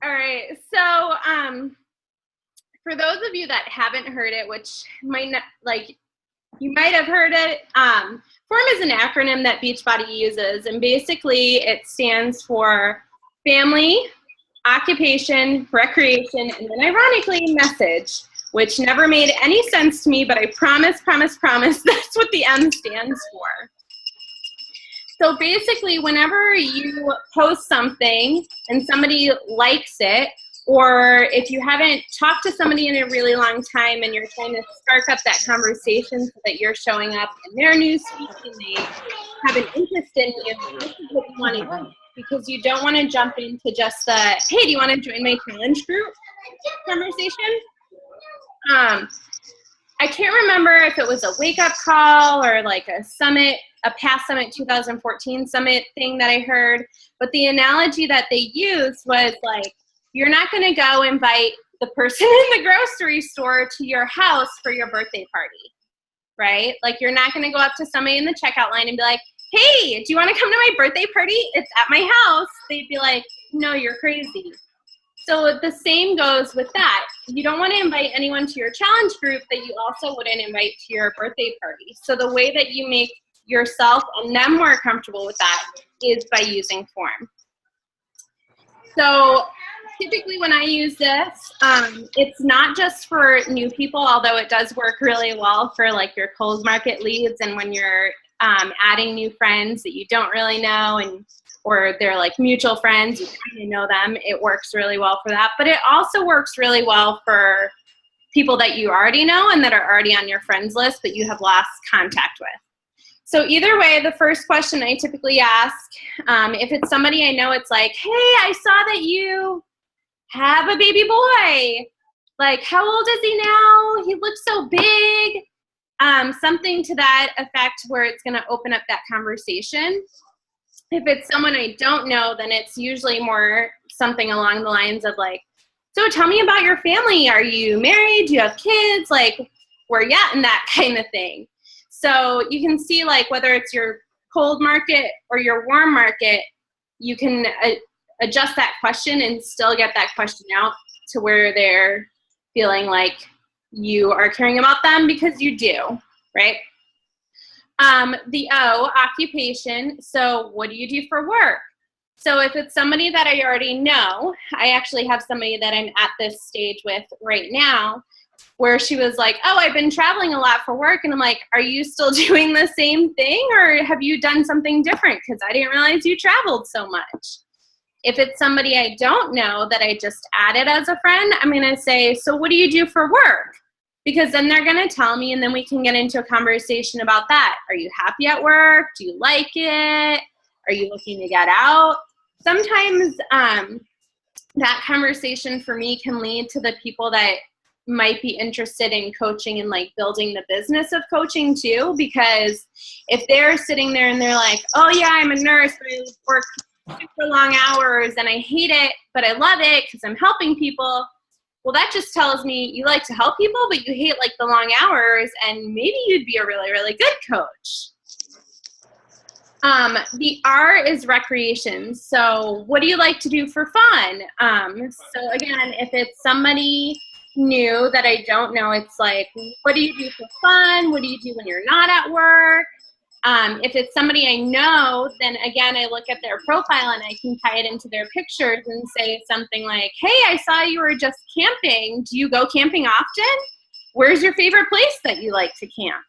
All right. So, for those of you that haven't heard it, which might not, like, you might have heard it, F.O.R.M is an acronym that Beachbody uses, and basically it stands for family, occupation, recreation, and then ironically, message, which never made any sense to me, but I promise, that's what the M stands for. So basically, whenever you post something and somebody likes it, or if you haven't talked to somebody in a really long time and you're trying to spark up that conversation so that you're showing up in their newsfeed and they have an interest in you, this is what you want to do. Because you don't want to jump into just the, hey, do you want to join my challenge group conversation? I can't remember if it was a wake-up call or like a summit, a past summit 2014 summit thing that I heard, but the analogy that they used was like, you're not going to go invite the person in the grocery store to your house for your birthday party, right? Like, you're not going to go up to somebody in the checkout line and be like, hey, do you want to come to my birthday party? It's at my house. They'd be like, no, you're crazy. So the same goes with that. You don't want to invite anyone to your challenge group that you also wouldn't invite to your birthday party. So the way that you make yourself and them more comfortable with that is by using F.O.R.M. So typically when I use this, it's not just for new people, although it does work really well for like your cold market leads and when you're adding new friends that you don't really know and or they're like mutual friends, you kind of know them, it works really well for that. But it also works really well for people that you already know and that are already on your friends list but you have lost contact with. So either way, the first question I typically ask, if it's somebody I know, it's like, hey, I saw that you have a baby boy. Like, how old is he now? He looks so big. Something to that effect where it's going to open up that conversation. If it's someone I don't know, then it's usually more something along the lines of like, so tell me about your family. Are you married? Do you have kids? Like, where you at? And that kind of thing. So you can see like whether it's your cold market or your warm market, you can adjust that question and still get that question out to where they're feeling like you are caring about them because you do, right? The O, occupation. So what do you do for work? So if it's somebody that I already know, I actually have somebody that I'm at this stage with right now where she was like, oh, I've been traveling a lot for work. And I'm like, are you still doing the same thing or have you done something different? Because I didn't realize you traveled so much. If it's somebody I don't know that I just added as a friend, I'm going to say, so what do you do for work? Because then they're going to tell me and then we can get into a conversation about that. Are you happy at work? Do you like it? Are you looking to get out? Sometimes that conversation for me can lead to the people that might be interested in coaching and like building the business of coaching too, because if they're sitting there and they're like, oh yeah, I'm a nurse, but I work super long hours and I hate it, but I love it because I'm helping people. Well, that just tells me you like to help people, but you hate like the long hours and maybe you'd be a really, really good coach. The R is recreation. So what do you like to do for fun? So again, if it's somebody new that I don't know, it's like, what do you do for fun? What do you do when you're not at work? If it's somebody I know, then again, I look at their profile and I can tie it into their pictures and say something like, hey, I saw you were just camping. Do you go camping often? Where's your favorite place that you like to camp?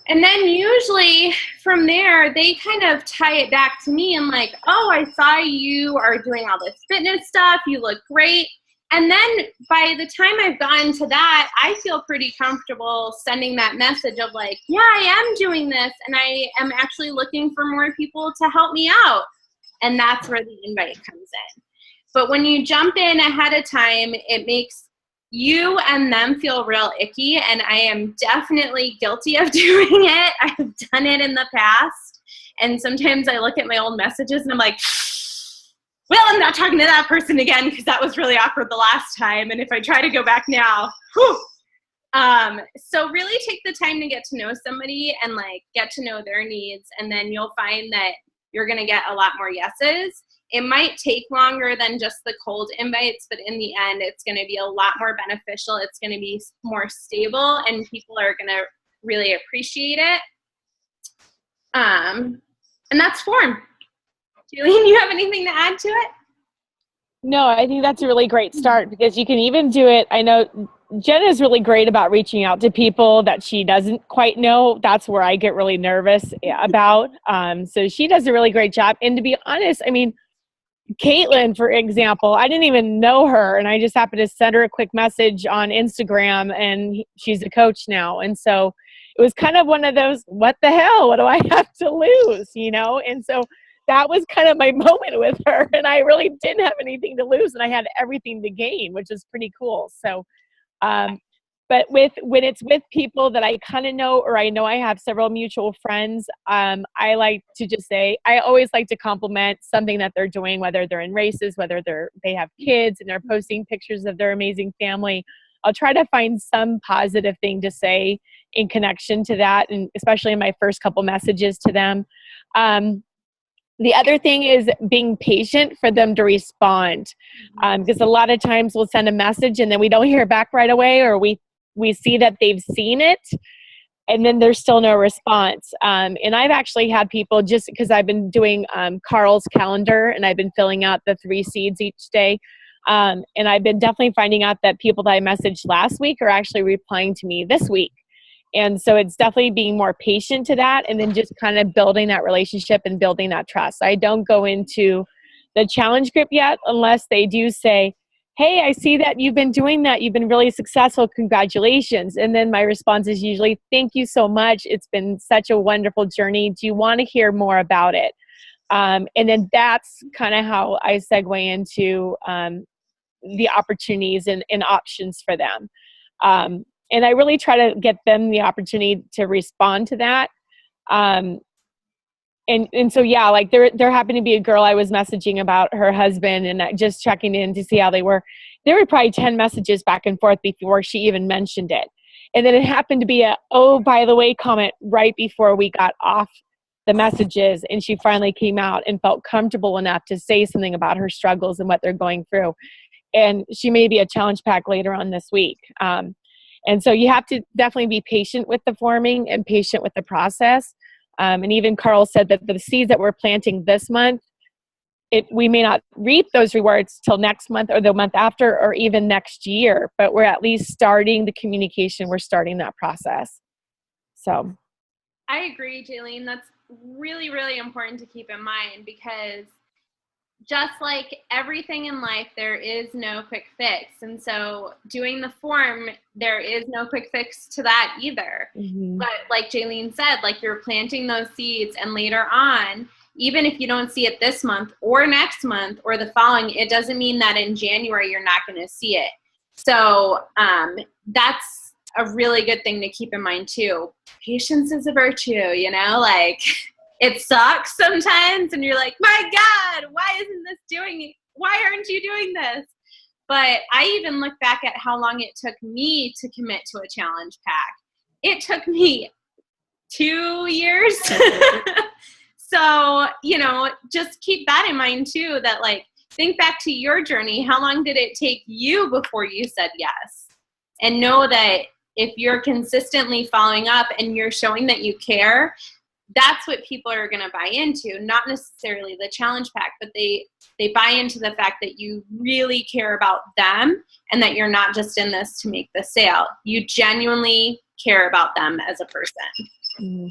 And then usually from there, they kind of tie it back to me and like, oh, I saw you are doing all this fitness stuff. You look great. And then by the time I've gotten to that, I feel pretty comfortable sending that message of like, yeah, I am doing this and I am actually looking for more people to help me out. And that's where the invite comes in. But when you jump in ahead of time, it makes you and them feel real icky. And I am definitely guilty of doing it. I've done it in the past. And sometimes I look at my old messages and I'm like, well, I'm not talking to that person again because that was really awkward the last time. And if I try to go back now, whew. So really take the time to get to know somebody and like get to know their needs. And then you'll find that you're going to get a lot more yeses. it might take longer than just the cold invites, but in the end, it's going to be a lot more beneficial. It's going to be more stable, and people are going to really appreciate it. And that's F.O.R.M. Julian, you have anything to add to it? No, I think that's a really great start, because you can even do it. I know Jenna is really great about reaching out to people that she doesn't quite know. That's where I get really nervous about. So she does a really great job. And to be honest, I mean, Caitlin, for example, I didn't even know her, and I just happened to send her a quick message on Instagram, and she's a coach now. And so it was kind of one of those, what the hell? What do I have to lose? You know? And so that was kind of my moment with her, and I really didn't have anything to lose, and I had everything to gain, which is pretty cool. So, but when it's with people that I kind of know, or I know I have several mutual friends, I like to just say, I always like to compliment something that they're doing, whether they're in races, whether they have kids and they're posting pictures of their amazing family. I'll try to find some positive thing to say in connection to that, and especially in my first couple messages to them. The other thing is being patient for them to respond, because a lot of times we'll send a message and then we don't hear back right away, or we see that they've seen it and then there's still no response. And I've actually had people, just because I've been doing Carl's calendar and I've been filling out the 3 seeds each day. And I've been definitely finding out that people that I messaged last week are actually replying to me this week. And so it's definitely being more patient to that, and then just kind of building that relationship and building that trust. I don't go into the challenge group yet unless they do say, hey, I see that you've been doing that. You've been really successful. Congratulations. And then my response is usually, thank you so much. It's been such a wonderful journey. Do you want to hear more about it? And then that's kind of how I segue into the opportunities and options for them. And I really try to get them the opportunity to respond to that. And so, yeah, like there happened to be a girl I was messaging about her husband, and just checking in to see how they were. There were probably 10 messages back and forth before she even mentioned it. And then it happened to be a, oh, by the way, comment right before we got off the messages. And she finally came out and felt comfortable enough to say something about her struggles and what they're going through. And she may be a challenge pack later on this week. And so you have to definitely be patient with the forming and patient with the process. And even Carl said that the seeds that we're planting this month, we may not reap those rewards till next month or the month after or even next year, but we're at least starting the communication. We're starting that process. So I agree, Jaylene. That's really, really important to keep in mind, because just like everything in life, there is no quick fix. And so doing the F.O.R.M, there is no quick fix to that either. Mm-hmm. But like Jaylene said, like, you're planting those seeds, and later on, even if you don't see it this month or next month or the following, it doesn't mean that in January you're not going to see it. So that's a really good thing to keep in mind too. Patience is a virtue, you know, like, it sucks sometimes, and you're like, my God, why aren't you doing this? But I even look back at how long it took me to commit to a challenge pack. It took me 2 years. So, you know, just keep that in mind too, that, like, think back to your journey. How long did it take you before you said yes? And know that if you're consistently following up and you're showing that you care, that's what people are going to buy into, not necessarily the challenge pack, but they buy into the fact that you really care about them and that you're not just in this to make the sale. You genuinely care about them as a person. Mm-hmm.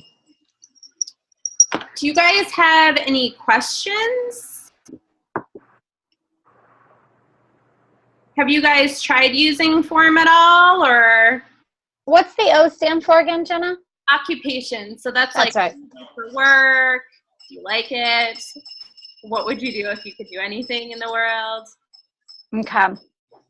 Do you guys have any questions? Have you guys tried using F.O.R.M at all, or? What's the O stand for again, Jenna? Occupation. So that's like, right. For work. Do you like it? What would you do if you could do anything in the world? Okay.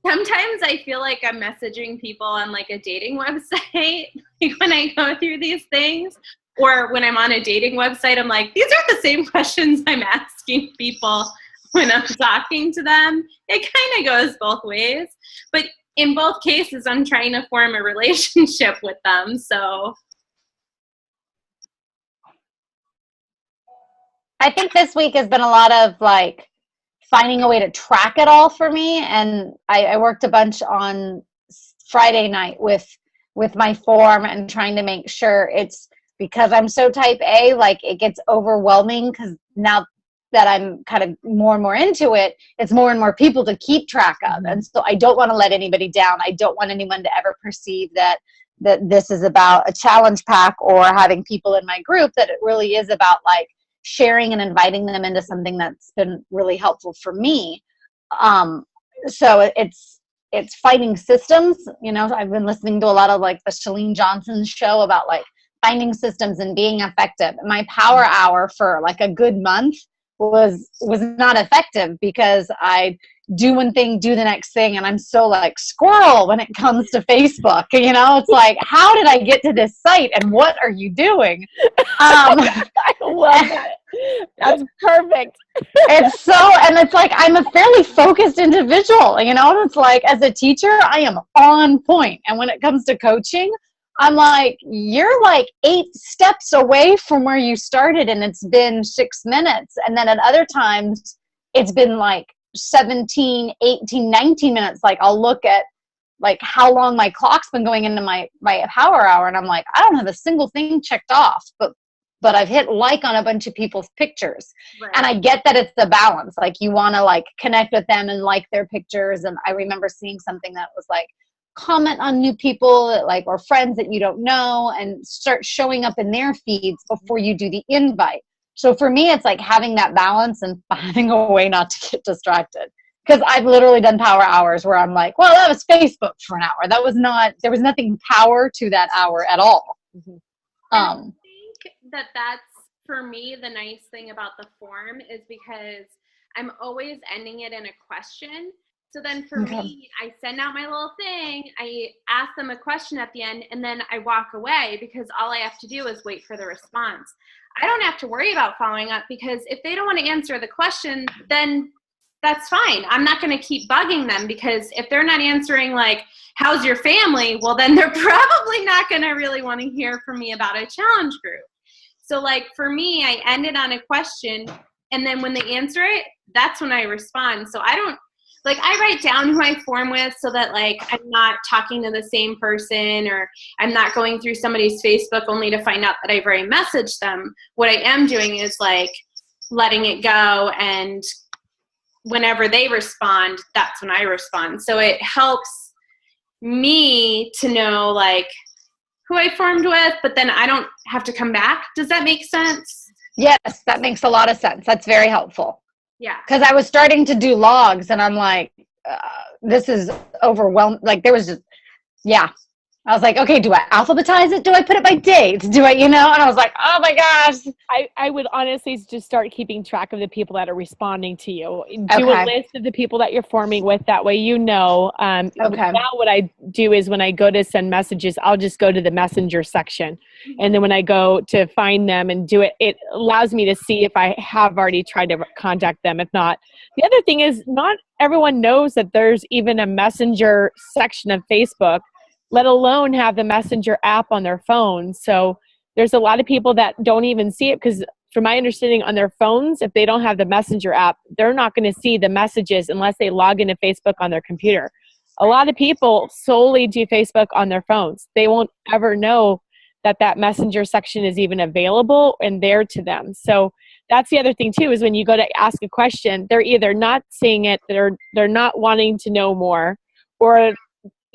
Sometimes I feel like I'm messaging people on like a dating website, like when I go through these things, or when I'm on a dating website, I'm like, these are the same questions I'm asking people when I'm talking to them. It kind of goes both ways, but in both cases, I'm trying to form a relationship with them. So I think this week has been a lot of like finding a way to track it all for me. And I worked a bunch on Friday night with my F.O.R.M and trying to make sure it's, because I'm so type A, like it gets overwhelming, because now that I'm kind of more and more into it, it's more and more people to keep track of. And so I don't want to let anybody down. I don't want anyone to ever perceive that this is about a challenge pack or having people in my group, that it really is about like sharing and inviting them into something that's been really helpful for me. So it's fighting systems. You know, I've been listening to a lot of like the Chalene Johnson's show about like finding systems and being effective. My power hour for like a good month was not effective, because I do one thing, do the next thing, and I'm so like squirrel when it comes to Facebook. You know, it's like, how did I get to this site and what are you doing? I love that. That's perfect. And it's like, I'm a fairly focused individual, you know, and it's like, as a teacher, I am on point. And when it comes to coaching, I'm like, you're like 8 steps away from where you started, and it's been 6 minutes. And then at other times, it's been like 17, 18, 19 minutes. Like I'll look at like how long my clock's been going into my power hour, and I'm like, I don't have a single thing checked off, but I've hit like on a bunch of people's pictures. Right. And I get that it's the balance. Like you want to like connect with them and like their pictures. And I remember seeing something that was like, comment on new people that like, or friends that you don't know, and start showing up in their feeds before you do the invite. So for me, it's like having that balance and finding a way not to get distracted. Because I've literally done power hours where I'm like, well, that was Facebook for an hour. There was nothing power to that hour at all. Mm-hmm. I think that's, for me, the nice thing about the F.O.R.M is because I'm always ending it in a question. So then for me, I send out my little thing, I ask them a question at the end, and then I walk away, because all I have to do is wait for the response. I don't have to worry about following up, because if they don't want to answer the question, then that's fine. I'm not going to keep bugging them, because if they're not answering like, how's your family? Well, then they're probably not going to really want to hear from me about a challenge group. So like for me, I end it on a question, and then when they answer it, that's when I respond. So I don't, like I write down who I F.O.R.M with, so that like I'm not talking to the same person, or I'm not going through somebody's Facebook only to find out that I've already messaged them. What I am doing is like letting it go, and whenever they respond, that's when I respond. So it helps me to know like who I F.O.R.M'd with, but then I don't have to come back. Does that make sense? Yes, that makes a lot of sense. That's very helpful. Yeah. Because I was starting to do logs, and I'm like, this is overwhelming. Like there was just, yeah. I was like, okay, do I alphabetize it? Do I put it by dates? Do I, you know? And I was like, oh my gosh. I would honestly just start keeping track of the people that are responding to you. Do a list of the people that you're forming with. That way you know. Now what I do is when I go to send messages, I'll just go to the messenger section. And then when I go to find them and do it, it allows me to see if I have already tried to contact them. If not, the other thing is not everyone knows that there's even a messenger section of Facebook, let alone have the messenger app on their phone. So there's a lot of people that don't even see it, because from my understanding on their phones, if they don't have the messenger app, they're not going to see the messages unless they log into Facebook on their computer. A lot of people solely do Facebook on their phones. They won't ever know that messenger section is even available and there to them. So that's the other thing too, is when you go to ask a question, they're either not seeing it, they're not wanting to know more, or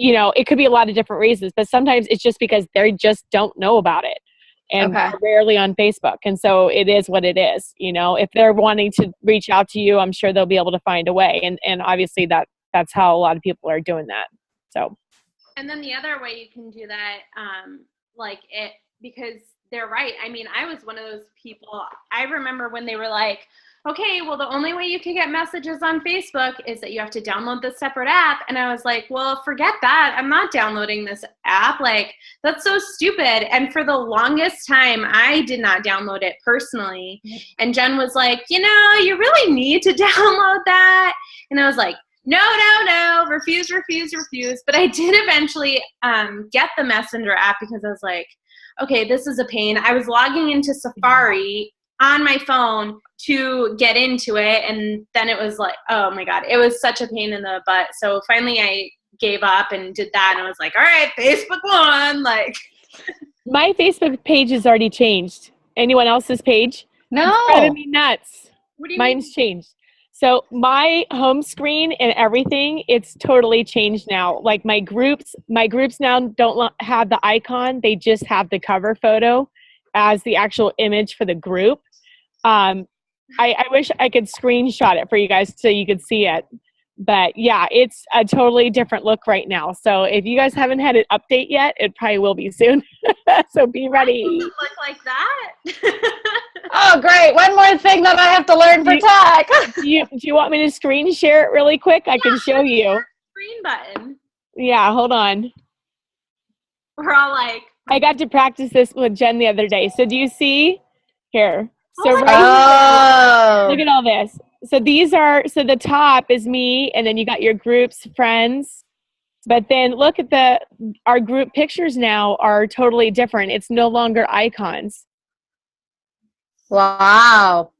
you know, it could be a lot of different reasons, but sometimes it's just because they just don't know about it, and they're rarely on Facebook. And so it is what it is. You know, if they're wanting to reach out to you, I'm sure they'll be able to find a way. And obviously that's how a lot of people are doing that. So. And then the other way you can do that, because they're right. I mean, I was one of those people. I remember when they were like, okay, well, the only way you can get messages on Facebook is that you have to download this separate app. And I was like, well, forget that. I'm not downloading this app. Like, that's so stupid. And for the longest time, I did not download it personally. And Jen was like, you know, you really need to download that. And I was like, no, refuse. But I did eventually get the Messenger app, because I was like, okay, this is a pain. I was logging into Safari on my phone to get into it. And then it was like, oh my God, it was such a pain in the butt. So finally I gave up and did that. And I was like, all right, Facebook won. Like, my Facebook page has already changed. Anyone else's page? No. It's driving me nuts. what do you Mine's mean? changed. So my home screen and everything, it's totally changed now. Like my groups now don't have the icon. They just have the cover photo as the actual image for the group. I wish I could screenshot it for you guys so you could see it. But yeah, it's a totally different look right now. So if you guys haven't had it update yet, it probably will be soon. So be ready. Does it look like that? Oh, great. One more thing that I have to learn for tech. Do you want me to screen share it really quick? I can show you. Green button. Yeah, hold on. We're all like, I got to practice this with Jen the other day. So do you see? Here. So Oh my right Oh. look at all this. So so the top is me, and then you got your groups, friends. But then look at our group pictures now are totally different. It's no longer icons. Wow.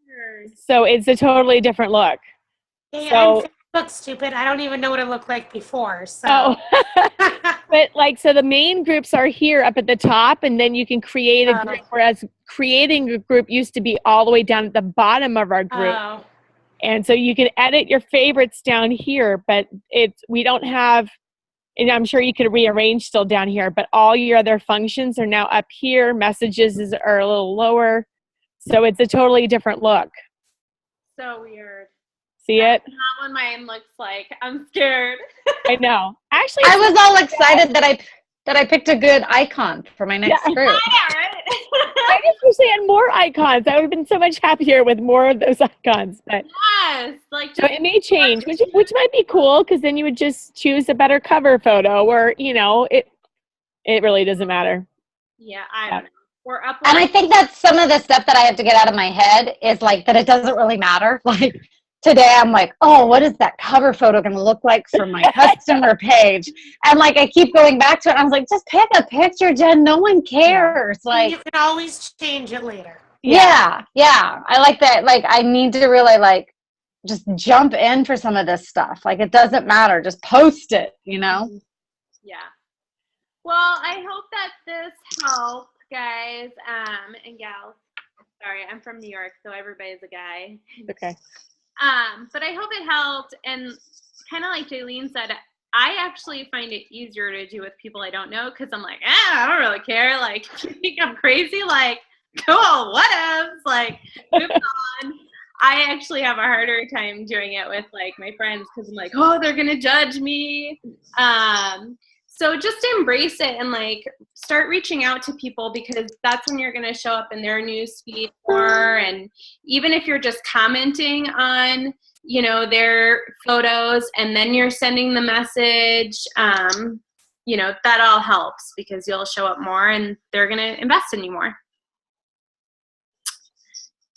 So it's a totally different look. Hey, So- I'm Facebook stupid. I don't even know what it looked like before. So. Oh. But like, so the main groups are here up at the top, and then you can create a group, whereas creating a group used to be all the way down at the bottom of our group. Oh. And so you can edit your favorites down here, but we don't have, and I'm sure you could rearrange still down here, but all your other functions are now up here. Messages are a little lower. So it's a totally different look. so weird. See it? That's not what mine looks like. I'm scared. I know. Actually, I was all excited that I picked a good icon for my next group. Yeah, right? I just wish they had more icons. I would have been so much happier with more of those icons. But Yes. Like, so it may change, which might be cool, because then you would just choose a better cover photo, or it really doesn't matter. yeah, I don't know. We're up. And I think that's some of the stuff that I have to get out of my head is like that it doesn't really matter. Like today I'm like, oh, what is that cover photo going to look like for my customer page? And like I keep going back to it. I was like, just pick a picture, Jen. No one cares. Like You can always change it later. yeah. I like that. Like I need to really like just jump in for some of this stuff. Like it doesn't matter. Just post it, Yeah. Well, I hope that this helped, guys and gals. Sorry, I'm from New York, so everybody's a guy. Okay. But I hope it helped. And kind of like Jaylene said, I actually find it easier to do with people I don't know, because I'm like, I don't really care. Like, you think I'm crazy? Like, cool, whatevs. Like, move on. I actually have a harder time doing it with like my friends, because I'm like, oh, they're gonna judge me. So just embrace it and like start reaching out to people, because that's when you're going to show up in their news feed more. And even if you're just commenting on, their photos, and then you're sending the message, that all helps, because you'll show up more and they're going to invest in you more.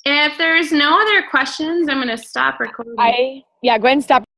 If there's no other questions, I'm going to stop recording. Go ahead and stop.